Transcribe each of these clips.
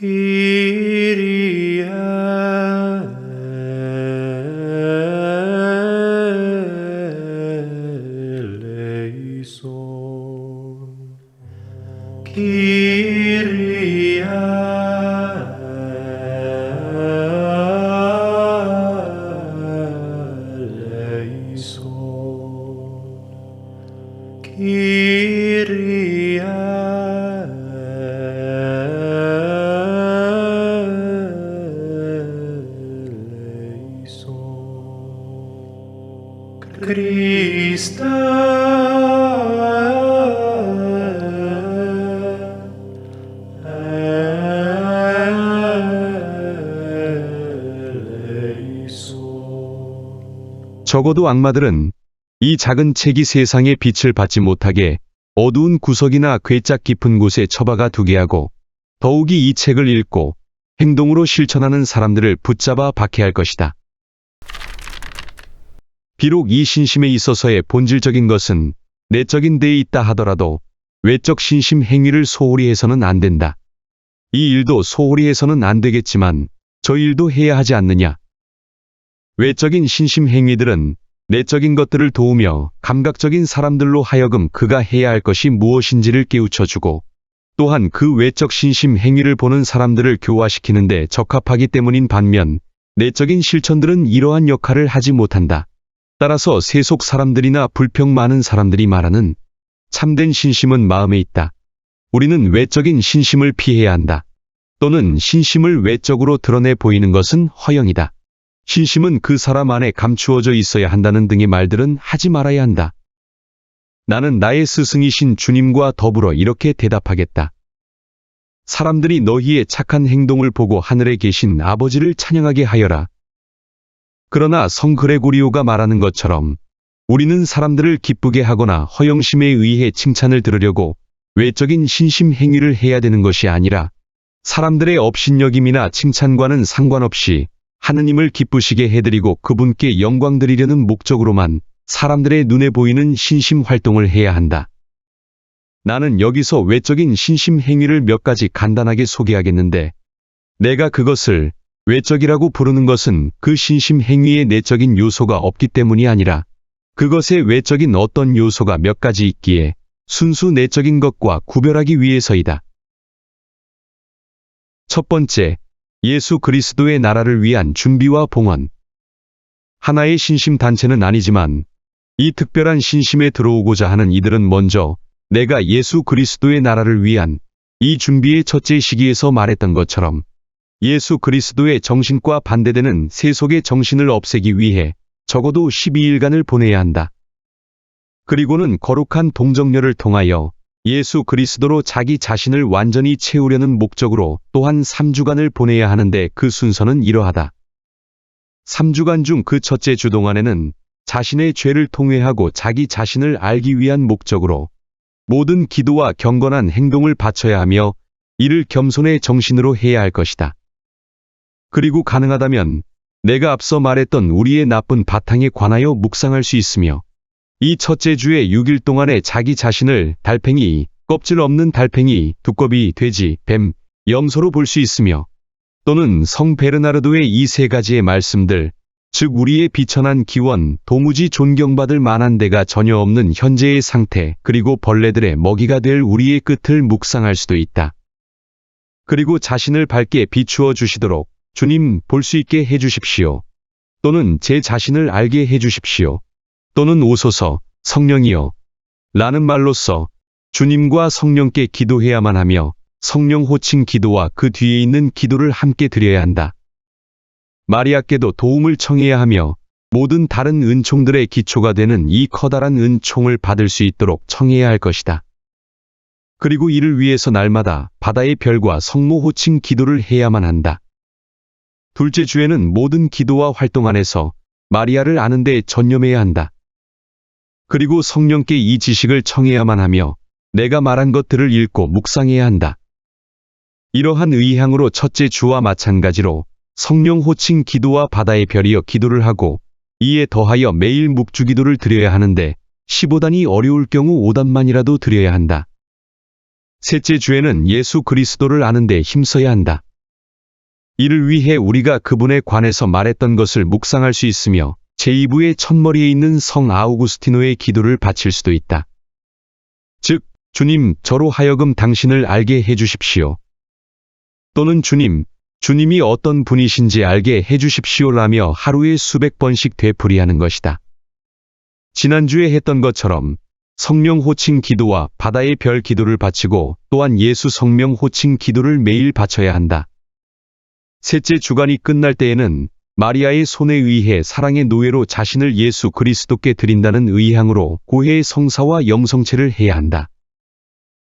Kyrie eleison. Kyrie eleison. Kyrie eleison. Christe eleison. 적어도 악마들은 이 작은 책이 세상의 빛을 받지 못하게 어두운 구석이나 괴짝 깊은 곳에 처박아 두게 하고, 더욱이 이 책을 읽고 행동으로 실천하는 사람들을 붙잡아 박해할 것이다. 비록 이 신심에 있어서의 본질적인 것은 내적인 데에 있다 하더라도 외적 신심 행위를 소홀히 해서는 안 된다. 이 일도 소홀히 해서는 안 되겠지만 저 일도 해야 하지 않느냐. 외적인 신심 행위들은 내적인 것들을 도우며 감각적인 사람들로 하여금 그가 해야 할 것이 무엇인지를 깨우쳐주고, 또한 그 외적 신심 행위를 보는 사람들을 교화시키는 데 적합하기 때문인 반면, 내적인 실천들은 이러한 역할을 하지 못한다. 따라서 세속 사람들이나 불평 많은 사람들이 말하는 참된 신심은 마음에 있다. 우리는 외적인 신심을 피해야 한다. 또는 신심을 외적으로 드러내 보이는 것은 허영이다. 신심은 그 사람 안에 감추어져 있어야 한다는 등의 말들은 하지 말아야 한다. 나는 나의 스승이신 주님과 더불어 이렇게 대답하겠다. 사람들이 너희의 착한 행동을 보고 하늘에 계신 아버지를 찬양하게 하여라. 그러나 성 그레고리오가 말하는 것처럼 우리는 사람들을 기쁘게 하거나 허영심에 의해 칭찬을 들으려고 외적인 신심 행위를 해야 되는 것이 아니라, 사람들의 업신여김이나 칭찬과는 상관없이 하느님을 기쁘시게 해드리고 그분께 영광 드리려는 목적으로만 사람들의 눈에 보이는 신심 활동을 해야 한다. 나는 여기서 외적인 신심 행위를 몇 가지 간단하게 소개하겠는데, 내가 그것을 외적이라고 부르는 것은 그 신심 행위에 내적인 요소가 없기 때문이 아니라 그것에 외적인 어떤 요소가 몇 가지 있기에 순수 내적인 것과 구별하기 위해서이다. 첫 번째, 예수 그리스도의 나라를 위한 준비와 봉헌. 하나의 신심 단체는 아니지만 이 특별한 신심에 들어오고자 하는 이들은 먼저 내가 예수 그리스도의 나라를 위한 이 준비의 첫째 시기에서 말했던 것처럼 예수 그리스도의 정신과 반대되는 세속의 정신을 없애기 위해 적어도 12일간을 보내야 한다. 그리고는 거룩한 동정녀를 통하여 예수 그리스도로 자기 자신을 완전히 채우려는 목적으로 또한 3주간을 보내야 하는데, 그 순서는 이러하다. 3주간 중 그 첫째 주 동안에는 자신의 죄를 통회하고 자기 자신을 알기 위한 목적으로 모든 기도와 경건한 행동을 바쳐야 하며, 이를 겸손의 정신으로 해야 할 것이다. 그리고 가능하다면 내가 앞서 말했던 우리의 나쁜 바탕에 관하여 묵상할 수 있으며, 이 첫째 주의 6일 동안에 자기 자신을 달팽이, 껍질 없는 달팽이, 두꺼비, 돼지, 뱀, 염소로 볼 수 있으며, 또는 성 베르나르도의 이 세 가지의 말씀들, 즉 우리의 비천한 기원, 도무지 존경받을 만한 데가 전혀 없는 현재의 상태, 그리고 벌레들의 먹이가 될 우리의 끝을 묵상할 수도 있다. 그리고 자신을 밝게 비추어 주시도록 주님 볼 수 있게 해주십시오. 또는 제 자신을 알게 해주십시오. 또는 오소서 성령이여 라는 말로써 주님과 성령께 기도해야만 하며, 성령 호칭 기도와 그 뒤에 있는 기도를 함께 드려야 한다. 마리아께도 도움을 청해야 하며, 모든 다른 은총들의 기초가 되는 이 커다란 은총을 받을 수 있도록 청해야 할 것이다. 그리고 이를 위해서 날마다 바다의 별과 성모 호칭 기도를 해야만 한다. 둘째 주에는 모든 기도와 활동 안에서 마리아를 아는 데 전념해야 한다. 그리고 성령께 이 지식을 청해야만 하며 내가 말한 것들을 읽고 묵상해야 한다. 이러한 의향으로 첫째 주와 마찬가지로 성령 호칭 기도와 바다의 별이여 기도를 하고, 이에 더하여 매일 묵주기도를 드려야 하는데 15단이 어려울 경우 5단만이라도 드려야 한다. 셋째 주에는 예수 그리스도를 아는 데 힘써야 한다. 이를 위해 우리가 그분에 관해서 말했던 것을 묵상할 수 있으며 제2부의 첫머리에 있는 성 아우구스티노의 기도를 바칠 수도 있다. 즉, 주님, 저로 하여금 당신을 알게 해주십시오. 또는 주님이 어떤 분이신지 알게 해주십시오라며 하루에 수백 번씩 되풀이하는 것이다. 지난주에 했던 것처럼 성령 호칭 기도와 바다의 별 기도를 바치고 또한 예수 성명 호칭 기도를 매일 바쳐야 한다. 셋째 주간이 끝날 때에는 마리아의 손에 의해 사랑의 노예로 자신을 예수 그리스도께 드린다는 의향으로 고해의 성사와 영성체를 해야 한다.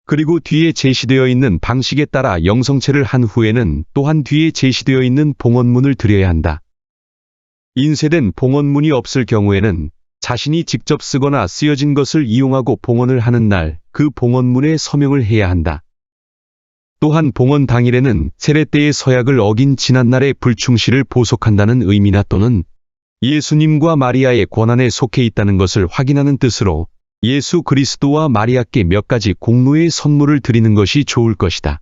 그리고 뒤에 제시되어 있는 방식에 따라 영성체를 한 후에는 또한 뒤에 제시되어 있는 봉헌문을 드려야 한다. 인쇄된 봉헌문이 없을 경우에는 자신이 직접 쓰거나 쓰여진 것을 이용하고 봉헌을 하는 날 그 봉헌문에 서명을 해야 한다. 또한 봉헌 당일에는 세례 때의 서약을 어긴 지난날의 불충실을 보속한다는 의미나 또는 예수님과 마리아의 권한에 속해 있다는 것을 확인하는 뜻으로 예수 그리스도와 마리아께 몇 가지 공로의 선물을 드리는 것이 좋을 것이다.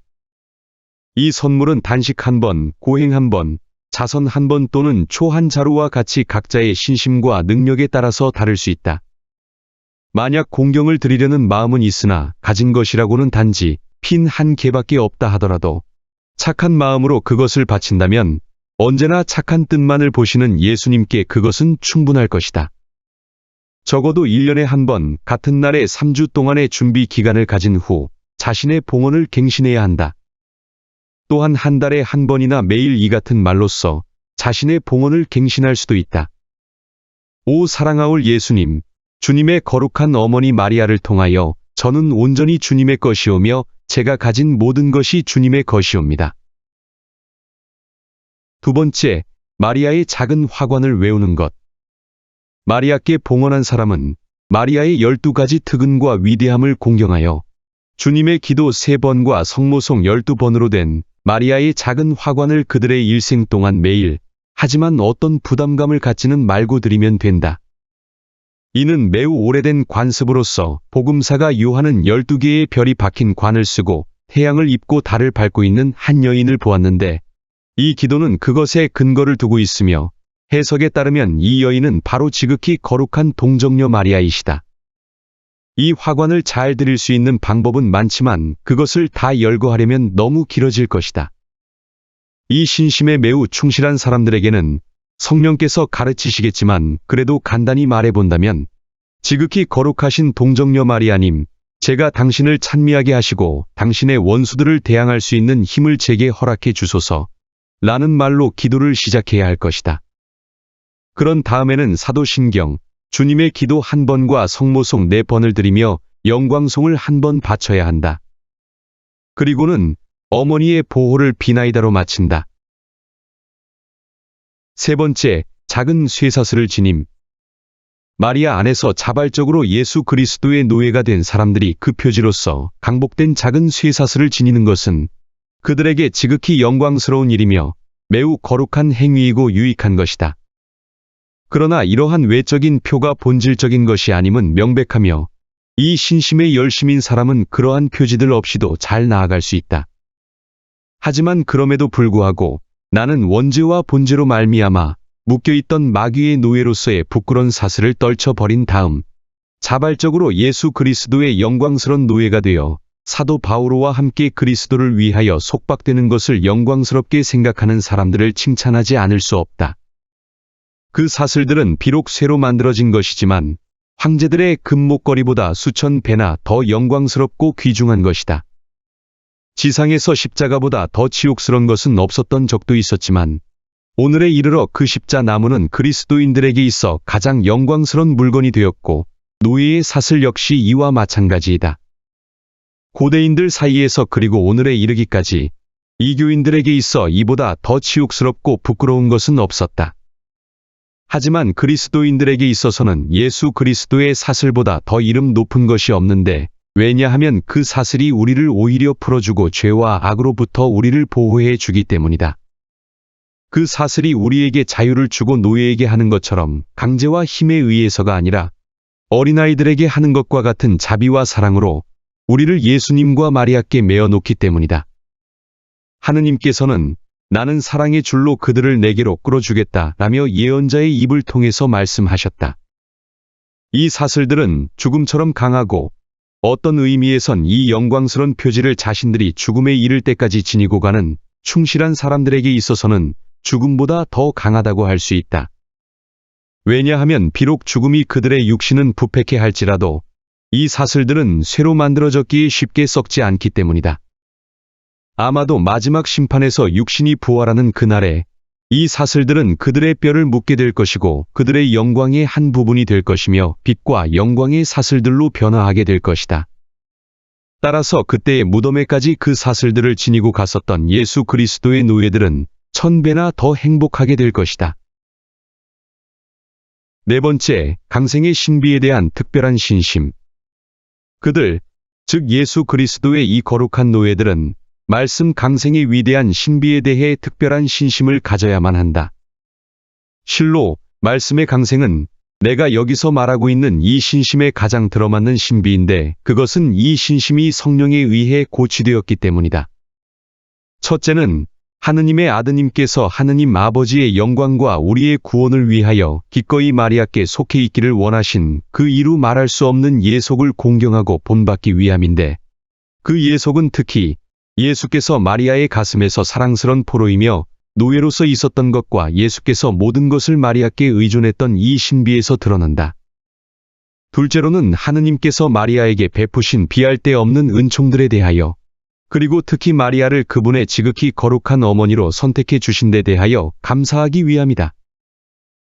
이 선물은 단식 한 번, 고행 한 번, 자선 한 번 또는 초 한 자루와 같이 각자의 신심과 능력에 따라서 다를 수 있다. 만약 공경을 드리려는 마음은 있으나 가진 것이라고는 단지 핀 한 개밖에 없다 하더라도 착한 마음으로 그것을 바친다면 언제나 착한 뜻만을 보시는 예수님께 그것은 충분할 것이다. 적어도 1년에 한 번 같은 날에 3주 동안의 준비 기간을 가진 후 자신의 봉헌을 갱신해야 한다. 또한 한 달에 한 번이나 매일 이 같은 말로써 자신의 봉헌을 갱신할 수도 있다. 오 사랑하올 예수님, 주님의 거룩한 어머니 마리아를 통하여 저는 온전히 주님의 것이오며 제가 가진 모든 것이 주님의 것이옵니다. 두 번째, 마리아의 작은 화관을 외우는 것. 마리아께 봉헌한 사람은 마리아의 12가지 특은과 위대함을 공경하여 주님의 기도 3번과 성모송 12번으로 된 마리아의 작은 화관을 그들의 일생 동안 매일 하지만 어떤 부담감을 갖지는 말고 드리면 된다. 이는 매우 오래된 관습으로서 복음사가 요한은 12개의 별이 박힌 관을 쓰고 태양을 입고 달을 밟고 있는 한 여인을 보았는데 이 기도는 그것에 근거를 두고 있으며 해석에 따르면 이 여인은 바로 지극히 거룩한 동정녀 마리아이시다. 이 화관을 잘 드릴 수 있는 방법은 많지만 그것을 다 열거하려면 너무 길어질 것이다. 이 신심에 매우 충실한 사람들에게는 성령께서 가르치시겠지만 그래도 간단히 말해본다면 지극히 거룩하신 동정녀 마리아님, 제가 당신을 찬미하게 하시고 당신의 원수들을 대항할 수 있는 힘을 제게 허락해 주소서 라는 말로 기도를 시작해야 할 것이다. 그런 다음에는 사도신경, 주님의 기도 1번과 성모송 4번을 드리며 영광송을 1번 바쳐야 한다. 그리고는 어머니의 보호를 비나이다로 마친다. 세 번째, 작은 쇠사슬을 지님. 마리아 안에서 자발적으로 예수 그리스도의 노예가 된 사람들이 그 표지로서 강복된 작은 쇠사슬을 지니는 것은 그들에게 지극히 영광스러운 일이며 매우 거룩한 행위이고 유익한 것이다. 그러나 이러한 외적인 표가 본질적인 것이 아님은 명백하며 이 신심의 열심인 사람은 그러한 표지들 없이도 잘 나아갈 수 있다. 하지만 그럼에도 불구하고 나는 원죄와 본죄로 말미암아 묶여있던 마귀의 노예로서의 부끄러운 사슬을 떨쳐버린 다음 자발적으로 예수 그리스도의 영광스러운 노예가 되어 사도 바오로와 함께 그리스도를 위하여 속박되는 것을 영광스럽게 생각하는 사람들을 칭찬하지 않을 수 없다. 그 사슬들은 비록 쇠로 만들어진 것이지만 황제들의 금목걸이보다 수천 배나 더 영광스럽고 귀중한 것이다. 지상에서 십자가보다 더 치욕스러운 것은 없었던 적도 있었지만 오늘에 이르러 그 십자나무는 그리스도인들에게 있어 가장 영광스러운 물건이 되었고 노예의 사슬 역시 이와 마찬가지이다. 고대인들 사이에서 그리고 오늘에 이르기까지 이교인들에게 있어 이보다 더 치욕스럽고 부끄러운 것은 없었다. 하지만 그리스도인들에게 있어서는 예수 그리스도의 사슬보다 더 이름 높은 것이 없는데 왜냐하면 그 사슬이 우리를 오히려 풀어주고 죄와 악으로부터 우리를 보호해 주기 때문이다. 그 사슬이 우리에게 자유를 주고 노예에게 하는 것처럼 강제와 힘에 의해서가 아니라 어린아이들에게 하는 것과 같은 자비와 사랑으로 우리를 예수님과 마리아께 메어 놓기 때문이다. 하느님께서는 나는 사랑의 줄로 그들을 내게로 끌어주겠다 라며 예언자의 입을 통해서 말씀하셨다. 이 사슬들은 죽음처럼 강하고 어떤 의미에선 이 영광스러운 표지를 자신들이 죽음에 이를 때까지 지니고 가는 충실한 사람들에게 있어서는 죽음보다 더 강하다고 할 수 있다. 왜냐하면 비록 죽음이 그들의 육신은 부패케 할지라도 이 사슬들은 쇠로 만들어졌기에 쉽게 썩지 않기 때문이다. 아마도 마지막 심판에서 육신이 부활하는 그날에 이 사슬들은 그들의 뼈를 묻게 될 것이고 그들의 영광의 한 부분이 될 것이며 빛과 영광의 사슬들로 변화하게 될 것이다. 따라서 그때의 무덤에까지 그 사슬들을 지니고 갔었던 예수 그리스도의 노예들은 1000배나 더 행복하게 될 것이다. 네 번째, 강생의 신비에 대한 특별한 신심. 그들, 즉 예수 그리스도의 이 거룩한 노예들은 말씀 강생의 위대한 신비에 대해 특별한 신심을 가져야만 한다. 실로 말씀의 강생은 내가 여기서 말하고 있는 이 신심에 가장 들어맞는 신비인데 그것은 이 신심이 성령에 의해 고취되었기 때문이다. 첫째는 하느님의 아드님께서 하느님 아버지의 영광과 우리의 구원을 위하여 기꺼이 마리아께 속해 있기를 원하신 그 이루 말할 수 없는 예속을 공경하고 본받기 위함인데 그 예속은 특히 예수께서 마리아의 가슴에서 사랑스런 포로이며 노예로서 있었던 것과 예수께서 모든 것을 마리아께 의존했던 이 신비에서 드러난다. 둘째로는 하느님께서 마리아에게 베푸신 비할 데 없는 은총들에 대하여 그리고 특히 마리아를 그분의 지극히 거룩한 어머니로 선택해 주신 데 대하여 감사하기 위함이다.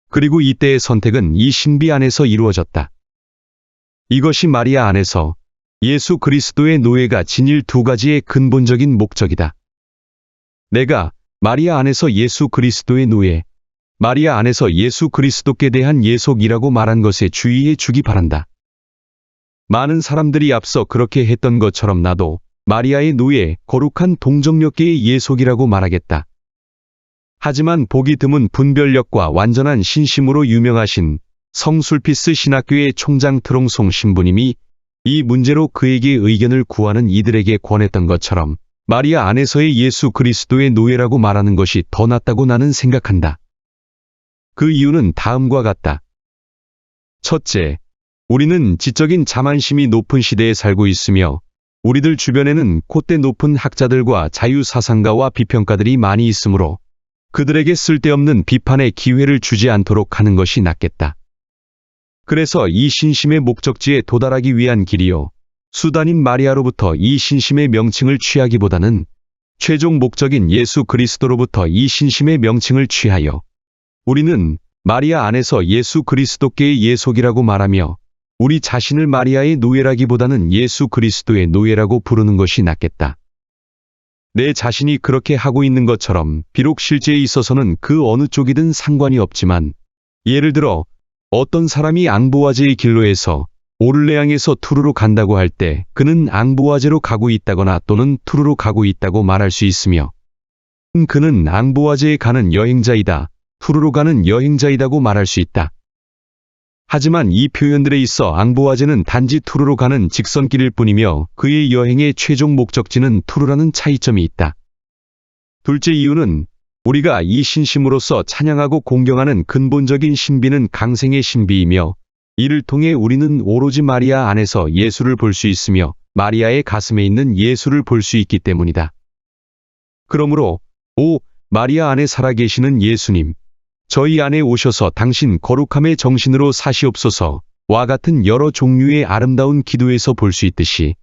그리고 이때의 선택은 이 신비 안에서 이루어졌다. 이것이 마리아 안에서 예수 그리스도의 노예가 지닐 두 가지의 근본적인 목적이다. 내가 마리아 안에서 예수 그리스도의 노예, 마리아 안에서 예수 그리스도께 대한 예속이라고 말한 것에 주의해 주기 바란다. 많은 사람들이 앞서 그렇게 했던 것처럼 나도 마리아의 노예, 거룩한 동정녀께의 예속이라고 말하겠다. 하지만 보기 드문 분별력과 완전한 신심으로 유명하신 성술피스 신학교의 총장 트롱송 신부님이 이 문제로 그에게 의견을 구하는 이들에게 권했던 것처럼 마리아 안에서의 예수 그리스도의 노예라고 말하는 것이 더 낫다고 나는 생각한다. 그 이유는 다음과 같다. 첫째, 우리는 지적인 자만심이 높은 시대에 살고 있으며 우리들 주변에는 콧대 높은 학자들과 자유사상가와 비평가들이 많이 있으므로 그들에게 쓸데없는 비판의 기회를 주지 않도록 하는 것이 낫겠다. 그래서 이 신심의 목적지에 도달하기 위한 길이요. 수단인 마리아로부터 이 신심의 명칭을 취하기보다는 최종 목적인 예수 그리스도로부터 이 신심의 명칭을 취하여 우리는 마리아 안에서 예수 그리스도께의 예속이라고 말하며 우리 자신을 마리아의 노예라기보다는 예수 그리스도의 노예라고 부르는 것이 낫겠다. 내 자신이 그렇게 하고 있는 것처럼 비록 실제에 있어서는 그 어느 쪽이든 상관이 없지만 예를 들어 어떤 사람이 앙보아제의 길로에서 오를레앙에서 투르로 간다고 할 때 그는 앙보아제로 가고 있다거나 또는 투르로 가고 있다고 말할 수 있으며 그는 앙보아제에 가는 여행자이다, 투르로 가는 여행자이다고 말할 수 있다. 하지만 이 표현들에 있어 앙보아제는 단지 투르로 가는 직선길일 뿐이며 그의 여행의 최종 목적지는 투르라는 차이점이 있다. 둘째 이유는 우리가 이 신심으로서 찬양하고 공경하는 근본적인 신비는 강생의 신비이며 이를 통해 우리는 오로지 마리아 안에서 예수를 볼 수 있으며 마리아의 가슴에 있는 예수를 볼 수 있기 때문이다. 그러므로 오 마리아 안에 살아계시는 예수님, 저희 안에 오셔서 당신 거룩함의 정신으로 사시옵소서와 같은 여러 종류의 아름다운 기도에서 볼 수 있듯이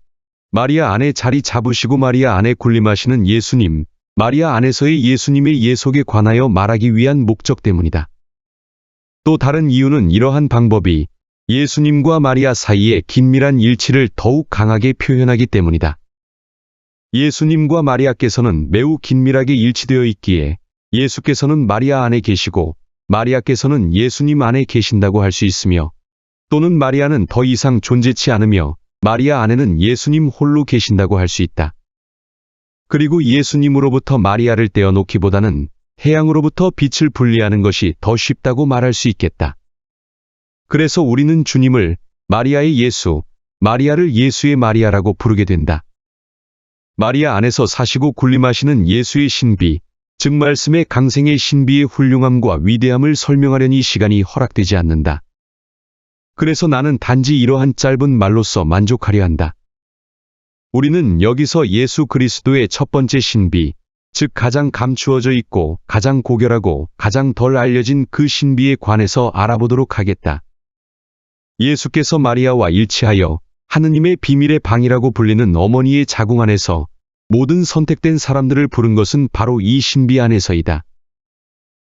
마리아 안에 자리 잡으시고 마리아 안에 군림하시는 예수님, 마리아 안에서의 예수님의 예속에 관하여 말하기 위한 목적 때문이다. 또 다른 이유는 이러한 방법이 예수님과 마리아 사이의 긴밀한 일치를 더욱 강하게 표현하기 때문이다. 예수님과 마리아께서는 매우 긴밀하게 일치되어 있기에 예수께서는 마리아 안에 계시고 마리아께서는 예수님 안에 계신다고 할 수 있으며 또는 마리아는 더 이상 존재치 않으며 마리아 안에는 예수님 홀로 계신다고 할 수 있다. 그리고 예수님으로부터 마리아를 떼어놓기보다는 해양으로부터 빛을 분리하는 것이 더 쉽다고 말할 수 있겠다. 그래서 우리는 주님을 마리아의 예수, 마리아를 예수의 마리아라고 부르게 된다. 마리아 안에서 사시고 군림하시는 예수의 신비, 즉 말씀의 강생의 신비의 훌륭함과 위대함을 설명하려니 시간이 허락되지 않는다. 그래서 나는 단지 이러한 짧은 말로써 만족하려 한다. 우리는 여기서 예수 그리스도의 첫 번째 신비, 즉 가장 감추어져 있고 가장 고결하고 가장 덜 알려진 그 신비에 관해서 알아보도록 하겠다. 예수께서 마리아와 일치하여 하느님의 비밀의 방이라고 불리는 어머니의 자궁 안에서 모든 선택된 사람들을 부른 것은 바로 이 신비 안에서이다.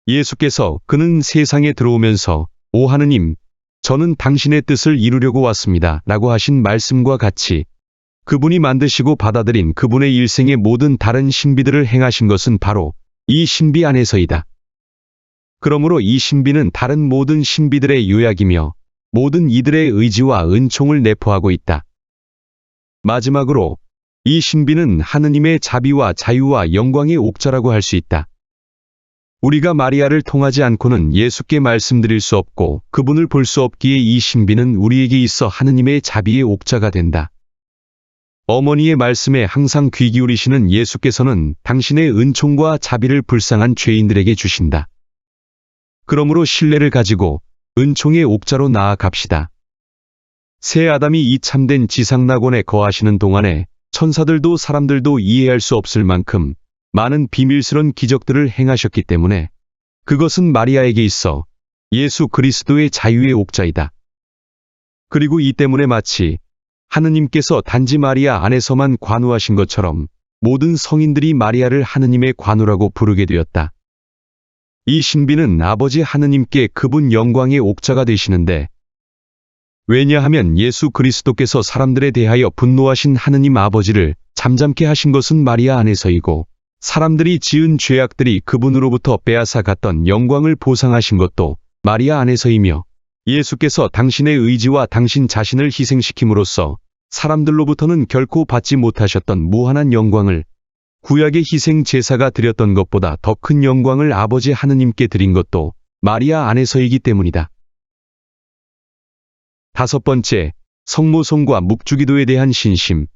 예수께서 그는 세상에 들어오면서 오 하느님, 저는 당신의 뜻을 이루려고 왔습니다 라고 하신 말씀과 같이 그분이 만드시고 받아들인 그분의 일생의 모든 다른 신비들을 행하신 것은 바로 이 신비 안에서이다. 그러므로 이 신비는 다른 모든 신비들의 요약이며 모든 이들의 의지와 은총을 내포하고 있다. 마지막으로 이 신비는 하느님의 자비와 자유와 영광의 옥자라고 할 수 있다. 우리가 마리아를 통하지 않고는 예수께 말씀드릴 수 없고 그분을 볼 수 없기에 이 신비는 우리에게 있어 하느님의 자비의 옥자가 된다. 어머니의 말씀에 항상 귀 기울이시는 예수께서는 당신의 은총과 자비를 불쌍한 죄인들에게 주신다. 그러므로 신뢰를 가지고 은총의 옥자로 나아갑시다. 새 아담이 이 참된 지상낙원에 거하시는 동안에 천사들도 사람들도 이해할 수 없을 만큼 많은 비밀스런 기적들을 행하셨기 때문에 그것은 마리아에게 있어 예수 그리스도의 자유의 옥자이다. 그리고 이 때문에 마치 하느님께서 단지 마리아 안에서만 관우하신 것처럼 모든 성인들이 마리아를 하느님의 관우라고 부르게 되었다. 이 신비는 아버지 하느님께 그분 영광의 옥자가 되시는데 왜냐하면 예수 그리스도께서 사람들에 대하여 분노하신 하느님 아버지를 잠잠케 하신 것은 마리아 안에서이고 사람들이 지은 죄악들이 그분으로부터 빼앗아 갔던 영광을 보상하신 것도 마리아 안에서이며 예수께서 당신의 의지와 당신 자신을 희생시킴으로써 사람들로부터는 결코 받지 못하셨던 무한한 영광을 구약의 희생 제사가 드렸던 것보다 더 큰 영광을 아버지 하느님께 드린 것도 마리아 안에서이기 때문이다. 다섯 번째, 성모송과 묵주기도에 대한 신심.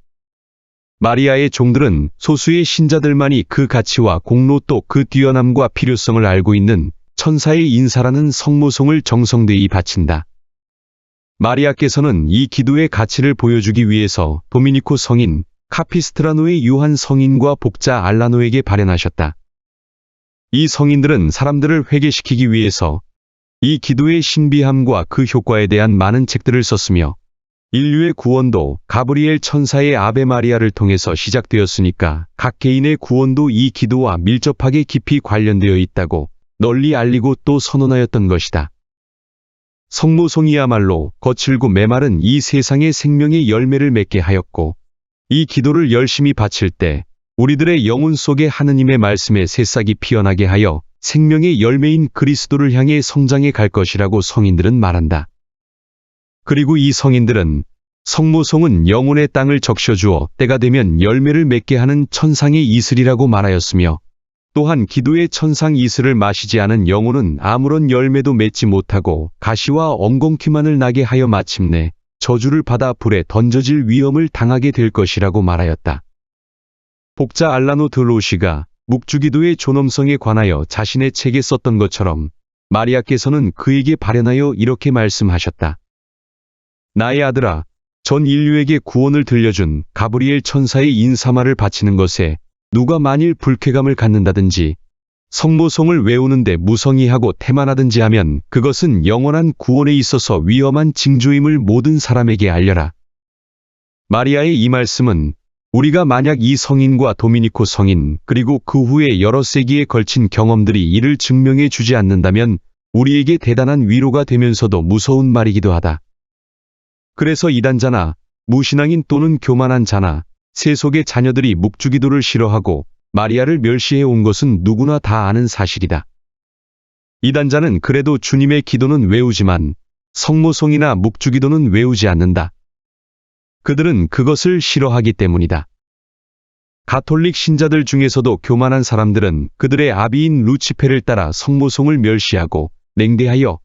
마리아의 종들은 소수의 신자들만이 그 가치와 공로 또 그 뛰어남과 필요성을 알고 있는 천사의 인사라는 성모송을 정성되이 바친다. 마리아께서는 이 기도의 가치를 보여주기 위해서 도미니코 성인, 카피스트라노의 요한 성인과 복자 알라노에게 발현하셨다. 이 성인들은 사람들을 회개시키기 위해서 이 기도의 신비함과 그 효과에 대한 많은 책들을 썼으며 인류의 구원도 가브리엘 천사의 아베 마리아를 통해서 시작되었으니까 각 개인의 구원도 이 기도와 밀접하게 깊이 관련되어 있다고 널리 알리고 또 선언하였던 것이다. 성모송이야말로 거칠고 메마른 이 세상의 생명의 열매를 맺게 하였고 이 기도를 열심히 바칠 때 우리들의 영혼 속에 하느님의 말씀의 새싹이 피어나게 하여 생명의 열매인 그리스도를 향해 성장해 갈 것이라고 성인들은 말한다. 그리고 이 성인들은 성모송은 영혼의 땅을 적셔주어 때가 되면 열매를 맺게 하는 천상의 이슬이라고 말하였으며 또한 기도의 천상 이슬을 마시지 않은 영혼은 아무런 열매도 맺지 못하고 가시와 엉겅퀴만을 나게 하여 마침내 저주를 받아 불에 던져질 위험을 당하게 될 것이라고 말하였다. 복자 알라노 드로시가 묵주기도의 존엄성에 관하여 자신의 책에 썼던 것처럼 마리아께서는 그에게 발현하여 이렇게 말씀하셨다. 나의 아들아, 전 인류에게 구원을 들려준 가브리엘 천사의 인사말을 바치는 것에 누가 만일 불쾌감을 갖는다든지 성모송을 외우는데 무성의하고 태만하든지 하면 그것은 영원한 구원에 있어서 위험한 징조임을 모든 사람에게 알려라. 마리아의 이 말씀은 우리가 만약 이 성인과 도미니코 성인 그리고 그 후에 여러 세기에 걸친 경험들이 이를 증명해 주지 않는다면 우리에게 대단한 위로가 되면서도 무서운 말이기도 하다. 그래서 이단자나 무신앙인 또는 교만한 자나 세속의 자녀들이 묵주기도를 싫어하고 마리아를 멸시해 온 것은 누구나 다 아는 사실이다. 이단자는 그래도 주님의 기도는 외우지만 성모송이나 묵주기도는 외우지 않는다. 그들은 그것을 싫어하기 때문이다. 가톨릭 신자들 중에서도 교만한 사람들은 그들의 아비인 루치페를 따라 성모송을 멸시하고 냉대하여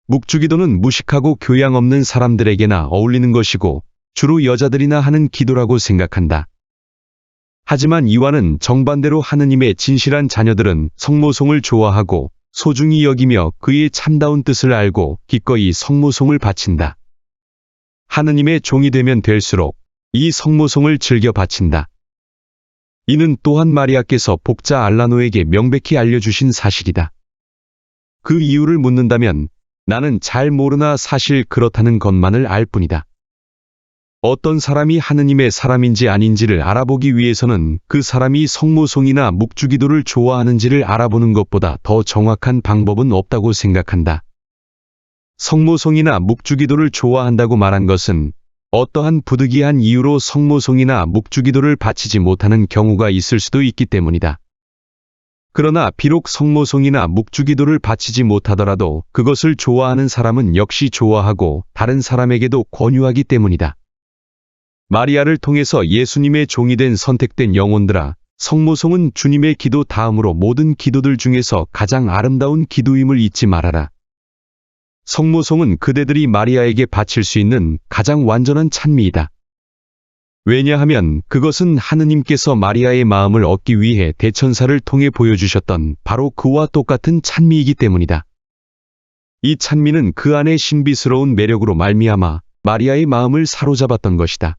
묵주기도는 무식하고 교양 없는 사람들에게나 어울리는 것이고 주로 여자들이나 하는 기도라고 생각한다. 하지만 이와는 정반대로 하느님의 진실한 자녀들은 성모송을 좋아하고 소중히 여기며 그의 참다운 뜻을 알고 기꺼이 성모송을 바친다. 하느님의 종이 되면 될수록 이 성모송을 즐겨 바친다. 이는 또한 마리아께서 복자 알라노에게 명백히 알려주신 사실이다. 그 이유를 묻는다면 나는 잘 모르나 사실 그렇다는 것만을 알 뿐이다. 어떤 사람이 하느님의 사람인지 아닌지를 알아보기 위해서는 그 사람이 성모송이나 묵주기도를 좋아하는지를 알아보는 것보다 더 정확한 방법은 없다고 생각한다. 성모송이나 묵주기도를 좋아한다고 말한 것은 어떠한 부득이한 이유로 성모송이나 묵주기도를 바치지 못하는 경우가 있을 수도 있기 때문이다. 그러나 비록 성모송이나 묵주기도를 바치지 못하더라도 그것을 좋아하는 사람은 역시 좋아하고 다른 사람에게도 권유하기 때문이다. 마리아를 통해서 예수님의 종이 된 선택된 영혼들아, 성모송은 주님의 기도 다음으로 모든 기도들 중에서 가장 아름다운 기도임을 잊지 말아라. 성모송은 그대들이 마리아에게 바칠 수 있는 가장 완전한 찬미이다. 왜냐하면 그것은 하느님께서 마리아의 마음을 얻기 위해 대천사를 통해 보여주셨던 바로 그와 똑같은 찬미이기 때문이다. 이 찬미는 그 안의 신비스러운 매력으로 말미암아 마리아의 마음을 사로잡았던 것이다.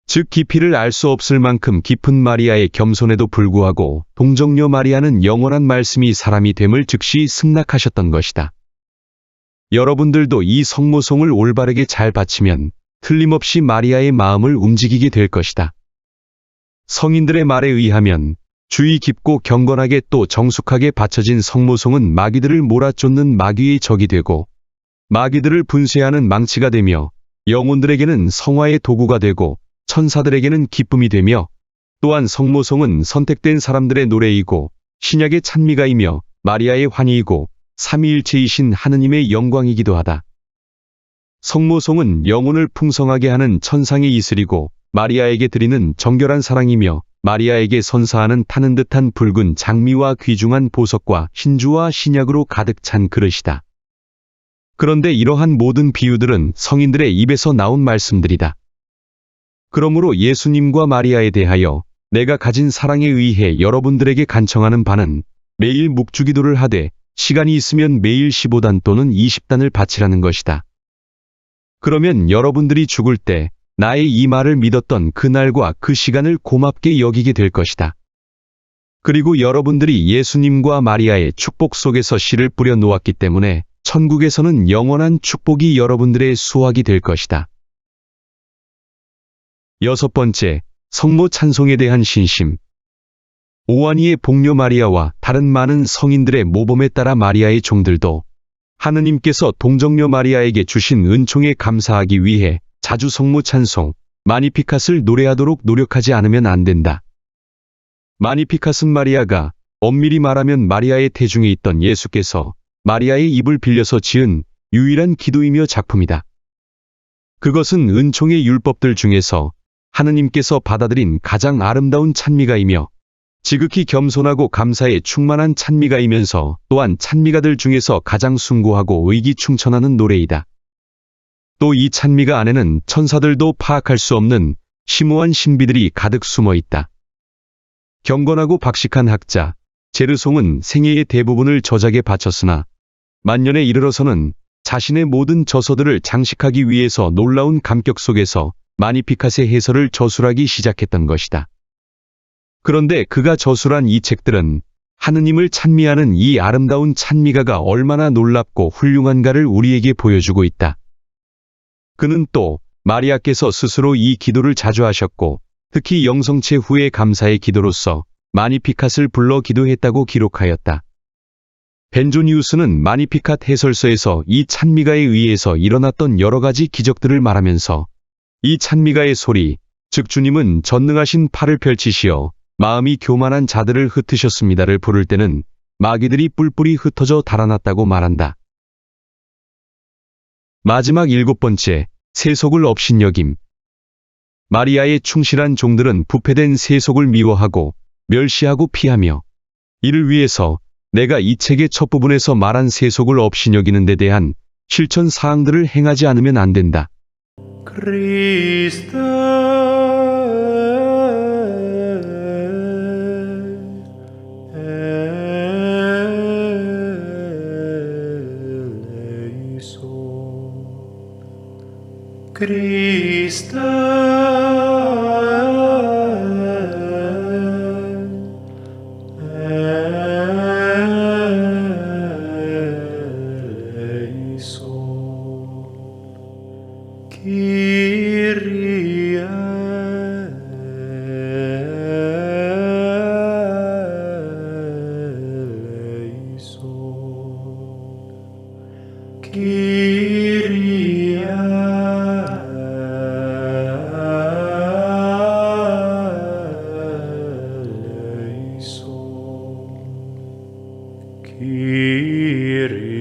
즉 깊이를 알 수 없을 만큼 깊은 마리아의 겸손에도 불구하고 동정녀 마리아는 영원한 말씀이 사람이 됨을 즉시 승낙하셨던 것이다. 여러분들도 이 성모송을 올바르게 잘 바치면 틀림없이 마리아의 마음을 움직이게 될 것이다. 성인들의 말에 의하면 주의 깊고 경건하게 또 정숙하게 바쳐진 성모송은 마귀들을 몰아쫓는 마귀의 적이 되고 마귀들을 분쇄하는 망치가 되며 영혼들에게는 성화의 도구가 되고 천사들에게는 기쁨이 되며 또한 성모송은 선택된 사람들의 노래이고 신약의 찬미가이며 마리아의 환희이고 삼위일체이신 하느님의 영광이기도 하다. 성모송은 영혼을 풍성하게 하는 천상의 이슬이고 마리아에게 드리는 정결한 사랑이며 마리아에게 선사하는 타는 듯한 붉은 장미와 귀중한 보석과 신주와 신약으로 가득 찬 그릇이다. 그런데 이러한 모든 비유들은 성인들의 입에서 나온 말씀들이다. 그러므로 예수님과 마리아에 대하여 내가 가진 사랑에 의해 여러분들에게 간청하는 바는 매일 묵주기도를 하되 시간이 있으면 매일 15단 또는 20단을 바치라는 것이다. 그러면 여러분들이 죽을 때 나의 이 말을 믿었던 그날과 그 시간을 고맙게 여기게 될 것이다. 그리고 여러분들이 예수님과 마리아의 축복 속에서 씨를 뿌려 놓았기 때문에 천국에서는 영원한 축복이 여러분들의 수확이 될 것이다. 6번째, 성모 찬송에 대한 신심. 오한이의 복녀 마리아와 다른 많은 성인들의 모범에 따라 마리아의 종들도 하느님께서 동정녀 마리아에게 주신 은총에 감사하기 위해 자주 성모 찬송, 마니피캇을 노래하도록 노력하지 않으면 안 된다. 마니피캇은 마리아가, 엄밀히 말하면 마리아의 태중에 있던 예수께서 마리아의 입을 빌려서 지은 유일한 기도이며 작품이다. 그것은 은총의 율법들 중에서 하느님께서 받아들인 가장 아름다운 찬미가이며 지극히 겸손하고 감사에 충만한 찬미가이면서 또한 찬미가들 중에서 가장 숭고하고 의기충천하는 노래이다. 또 이 찬미가 안에는 천사들도 파악할 수 없는 심오한 신비들이 가득 숨어 있다. 경건하고 박식한 학자 제르송은 생애의 대부분을 저작에 바쳤으나 만년에 이르러서는 자신의 모든 저서들을 장식하기 위해서 놀라운 감격 속에서 마니피캇의 해설을 저술하기 시작했던 것이다. 그런데 그가 저술한 이 책들은 하느님을 찬미하는 이 아름다운 찬미가가 얼마나 놀랍고 훌륭한가를 우리에게 보여주고 있다. 그는 또 마리아께서 스스로 이 기도를 자주 하셨고 특히 영성체 후의 감사의 기도로서 마니피캇을 불러 기도했다고 기록하였다. 벤조니우스는 마니피캇 해설서에서 이 찬미가에 의해서 일어났던 여러 가지 기적들을 말하면서 이 찬미가의 소리, 즉 주님은 전능하신 팔을 펼치시어 마음이 교만한 자들을 흩으셨습니다를 부를 때는 마귀들이 뿔뿔이 흩어져 달아났다고 말한다. 마지막 7번째, 세속을 업신여김. 마리아의 충실한 종들은 부패된 세속을 미워하고 멸시하고 피하며 이를 위해서 내가 이 책의 첫 부분에서 말한 세속을 업신여기는 데 대한 실천 사항들을 행하지 않으면 안 된다. Christe Christe eleison. Kyrie eleison. Kyrie eleison. Kyrie